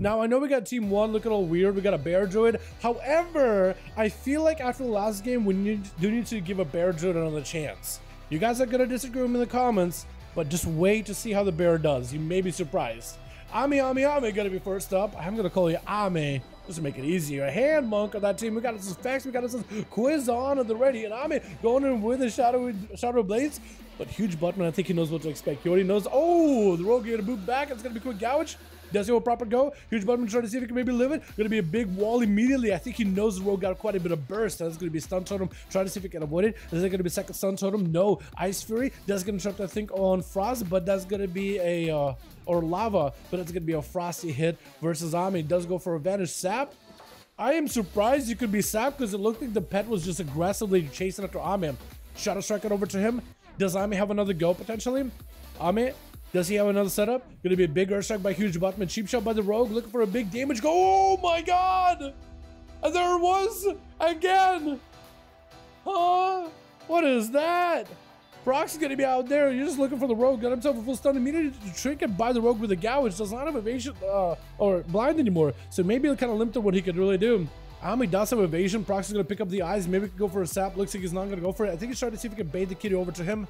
Now, I know we got team 1 looking all weird. We got a bear druid. However, I feel like after the last game, we do need to give a bear druid another chance. You guys are going to disagree with me in the comments, but just wait to see how the bear does. You may be surprised. Ami going to be first up. I'm going to call you Ami just to make it easier. Hand monk on that team. We got this Vex. We got this quiz on at the ready. And Ami going in with the Shadow Blades. But huge Buttman, I think he knows what to expect. He already knows. Oh, the rogue going to boot back. It's going to be quick gouge. Does he have a proper go? Huge Buttman trying to see if he can maybe live it. Going to be a big wall immediately. I think he knows the rogue got quite a bit of burst. That's going to be stun totem. Trying to see if he can avoid it. Is it going to be second stun totem? No. Ice Fury. That's going to try to think on Frost, but that's going to be a, or Lava, but it's going to be a Frosty hit versus Ami. Does go for advantage. Sap. I am surprised you could be Sap because it looked like the pet was just aggressively chasing after Ami. Shadow Strike it over to him. Does Ami have another go potentially? Ami, does he have another setup? Gonna be a big Earth Strike by Huge Buttman. Cheap shot by the Rogue, looking for a big damage go. Oh my god! And there it was again! Huh? What is that? Prox is gonna be out there. You're just looking for the Rogue. Got himself a full stun immediately. Trinket by the Rogue with a gouge. Does not have evasion or blind anymore. So maybe he'll kind of limit what he could really do. Ami does have evasion. Prox is going to pick up the eyes. Maybe he could go for a sap. Looks like he's not going to go for it. I think he's trying to see if he can bait the kitty over to him.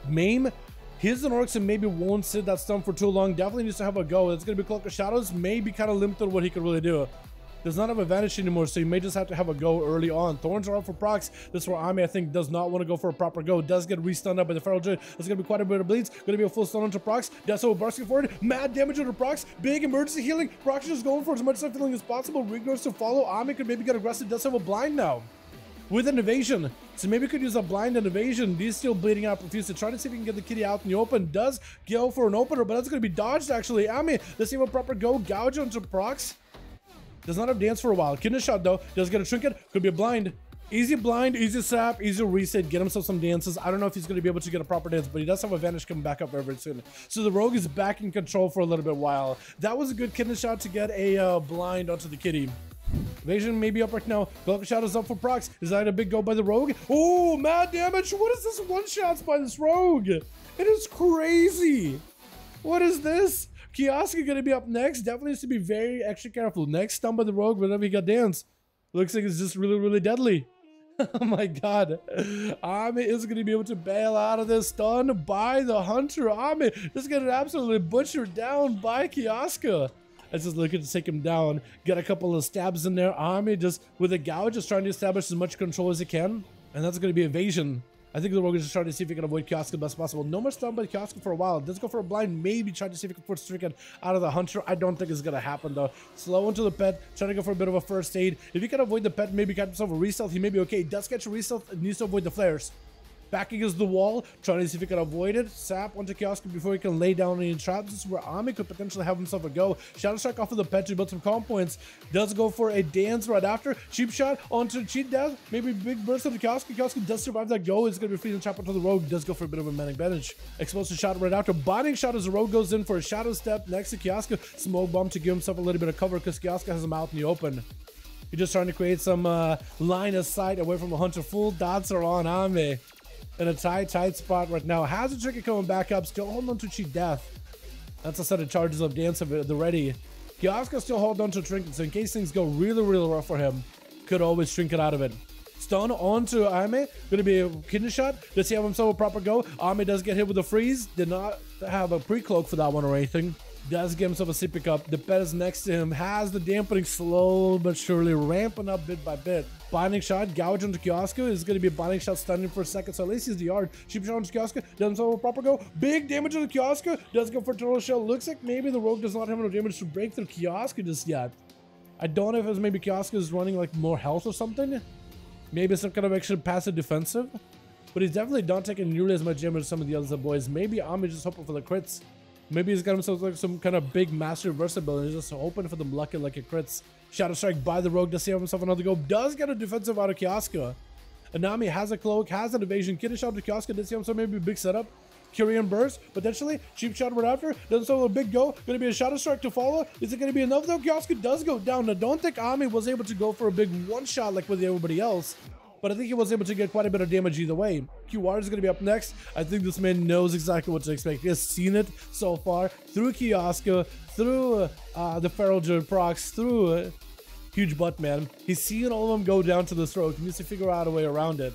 Maim. His and Orcs and maybe won't sit that stun for too long. Definitely needs to have a go. It's going to be Cloak of Shadows. Maybe kind of limited what he could really do. Does not have advantage anymore, so you may just have to have a go early on. Thorns are up for Prox. This is where Ami, I think, does not want to go for a proper go. Does get re-stunned up by the Feral Druid. There's going to be quite a bit of bleeds. Going to be a full stun onto Prox. Deso bursting forward. Mad damage onto Prox. Big emergency healing. Prox is just going for as much stuff healing as possible. Regrowth to follow. Ami could maybe get aggressive. Does have a blind now with an evasion. So maybe could use a blind and evasion. He's still bleeding out profusely. Try to see if he can get the kitty out in the open. Does go for an opener, but that's going to be dodged actually. Ami, let's see what proper go. Gouge onto Prox. Does not have dance for a while. Kidney shot though. Does get a trinket. Could be a blind. Easy blind, easy sap, easy reset. Get himself some dances. I don't know if he's going to be able to get a proper dance, but he does have advantage coming back up very soon. So the Rogue is back in control for a little bit while. That was a good kidney shot to get a blind onto the kitty. Evasion may be up right now. Cloak of Shadows up for Prox. Is that a big go by the Rogue? Oh, mad damage. What is this one-shots by this Rogue? It is crazy. What is this? Kiosk going to be up next. Definitely needs to be very extra careful. Next, stun by the Rogue, whenever he got dance. Looks like it's just really deadly. Oh my god. Ami is going to be able to bail out of this stun by the Hunter. Ami is getting absolutely butchered down by Kioska. It's just looking to take him down. Get a couple of stabs in there. Ami just with a gouge, just trying to establish as much control as he can. And that's going to be evasion. I think the Rogue is just trying to see if he can avoid Kioska the best possible. No more stun by Kioska for a while. Does go for a blind. Maybe try to see if he can force Stricken out of the Hunter. I don't think it's going to happen though. Slow into the pet. Trying to go for a bit of a first aid. If he can avoid the pet, maybe get himself a re-stealth. He may be okay. Does catch a re-stealth. Needs to avoid the flares. Back against the wall, trying to see if he can avoid it. Sap onto Kioska before he can lay down any traps. This is where Ami could potentially have himself a go. Shadow Strike off of the pet to build some calm points. Does go for a dance right after. Cheap shot onto Cheat Death. Maybe big burst onto Kioska. Kioska does survive that go. It's going to be free to chop onto the Rogue. Does go for a bit of a manic advantage. Explosive shot right after. Binding shot as the Rogue goes in for a Shadow Step next to Kioska. Smoke bomb to give himself a little bit of cover because Kioska has him out in the open. He's just trying to create some line of sight away from the Hunter. Full dots are on Ami. In a tight spot right now. Has a Trinket coming back up. Still holding on to Cheat Death. That's a set of charges of dance of the ready. Kioska still holding on to Trinket. So in case things go really rough for him, could always Trinket out of it. Stun onto Ami. Gonna be a kidney shot. Does he have himself a proper go? Ami does get hit with a freeze. Did not have a pre-cloak for that one or anything. Does get himself a C pick up. The pet is next to him. Has the dampening slow but surely ramping up bit by bit. Binding shot, gouge onto Kioska. Is going to be a binding shot stunning for a second. So at least he's the yard. Cheap shot onto Kioska. Does himself a proper go. Big damage on the Kioska. Does go for Turtle Shell. Looks like maybe the Rogue does not have enough damage to break through Kioska just yet. I don't know if it's maybe Kioska is running like more health or something. Maybe some kind of extra passive defensive. But he's definitely not taking nearly as much damage as some of the other boys. Maybe Ami just hoping for the crits. Maybe he's got himself like some kind of big master reversibility. He's just hoping for them lucky like a crits. Shadow Strike by the Rogue. Does he have himself another go? Does get a defensive out of Kioska. Anami has a cloak, has an evasion. Kidney shot to Kioska. Does he have himself maybe a big setup? Kyrian burst, potentially. Cheap shot right after. Doesn't have a big go. Gonna be a Shadow Strike to follow. Is it gonna be enough though? Kioska does go down. I don't think Ami was able to go for a big one shot like with everybody else. but I think he was able to get quite a bit of damage either way. QR is going to be up next. I think this man knows exactly what to expect. He has seen it so far through Kiosko, through the Feral Druid procs, through Huge Butt Man. He's seen all of them go down to the stroke. He needs to figure out a way around it.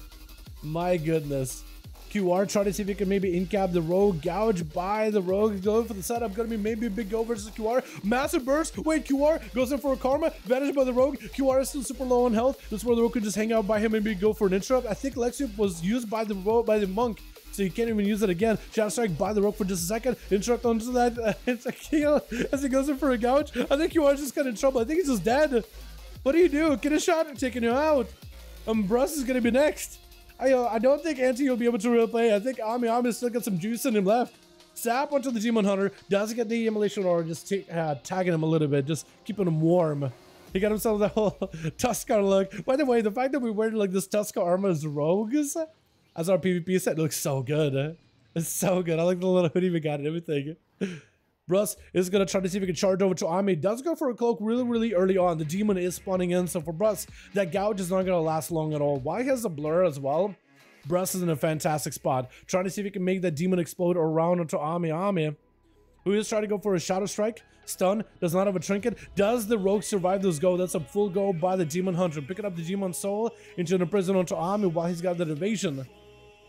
My goodness. QR trying to see if he can maybe in-cap the rogue, gouge by the rogue, going for the setup, gonna be maybe a big go versus QR, massive burst, wait, QR goes in for a karma, vanished by the rogue, QR is still super low on health, this is where the rogue could just hang out by him, maybe go for an interrupt. I think Lexi was used by the rogue, by the monk, so you can't even use it again. Shadow Strike by the rogue for just a second, interrupt onto that, it's a kill as he goes in for a gouge. I think QR's just got in trouble, I think he's just dead. What do you do? Get a shot at taking you out. Bruss is gonna be next. I don't think Anti will be able to replay. I think Ami still got some juice in him left. Sap onto the Demon Hunter. Does get the Immolation Aura, just tagging him a little bit, just keeping him warm. He got himself that whole Tuskar look. By the way, the fact that we wear like this Tuskar armor as rogues as our PvP set looks so good. It's so good. I like the little hoodie we got and everything. Bruss is going to try to see if he can charge over to Ami. Does go for a cloak really early on. The demon is spawning in, so for Bruss, that gouge is not going to last long at all. Why has a blur as well? Bruss is in a fantastic spot. Trying to see if he can make that demon explode around onto Ami, who is trying to go for a Shadow Strike. Stun, does not have a trinket. Does the rogue survive this go? That's a full go by the Demon Hunter. Picking up the Demon Soul into the prison onto Ami while he's got that evasion.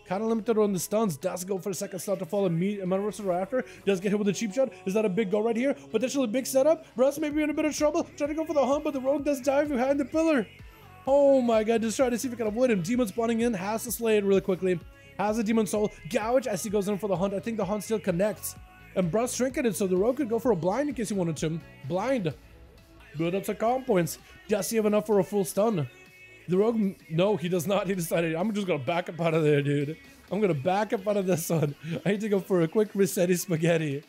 Kind of limited on the stuns. Does go for a second stun to fall immediately after. Does get hit with a cheap shot. Is that a big go right here? Potentially big setup. Bruss may be in a bit of trouble. Trying to go for the hunt, but the rogue does dive behind the pillar. Oh my god, just trying to see if he can avoid him. Demon spawning in. Has to slay it really quickly. Has a Demon Soul. Gouge as he goes in for the hunt. I think the hunt still connects. And Bruss trinketed, so the rogue could go for a blind in case he wanted to. Blind. Build up some calm points. Does he have enough for a full stun? The rogue, no, he does not. He decided, I'm just gonna back up out of there, dude. I'm gonna back up out of this one. I need to go for a quick Rossetti spaghetti.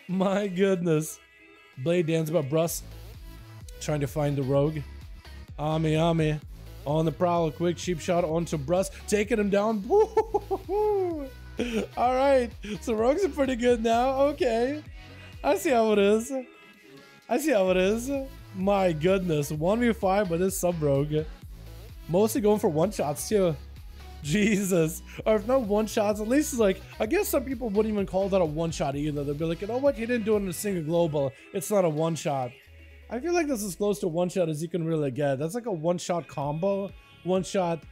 My goodness. Blade dance by Bruss. Trying to find the rogue. Ami on the prowl. A quick cheap shot onto Bruss. Taking him down. Alright. So rogues are pretty good now. Okay. I see how it is. I see how it is. My goodness. 1v5 by this sub-rogue. Mostly going for one-shots too. Jesus. Or if not one-shots, at least it's like, I guess some people wouldn't even call that a one-shot either. They'd be like, you know what, you didn't do it in a single global. It's not a one-shot. I feel like this is close to one-shot as you can really get. That's like a one-shot combo. One-shot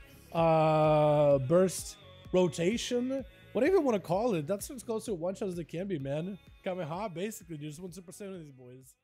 burst rotation. Whatever you want to call it. That's as close to a one-shot as it can be, man. Kamehameha, basically. You just 100% of these boys.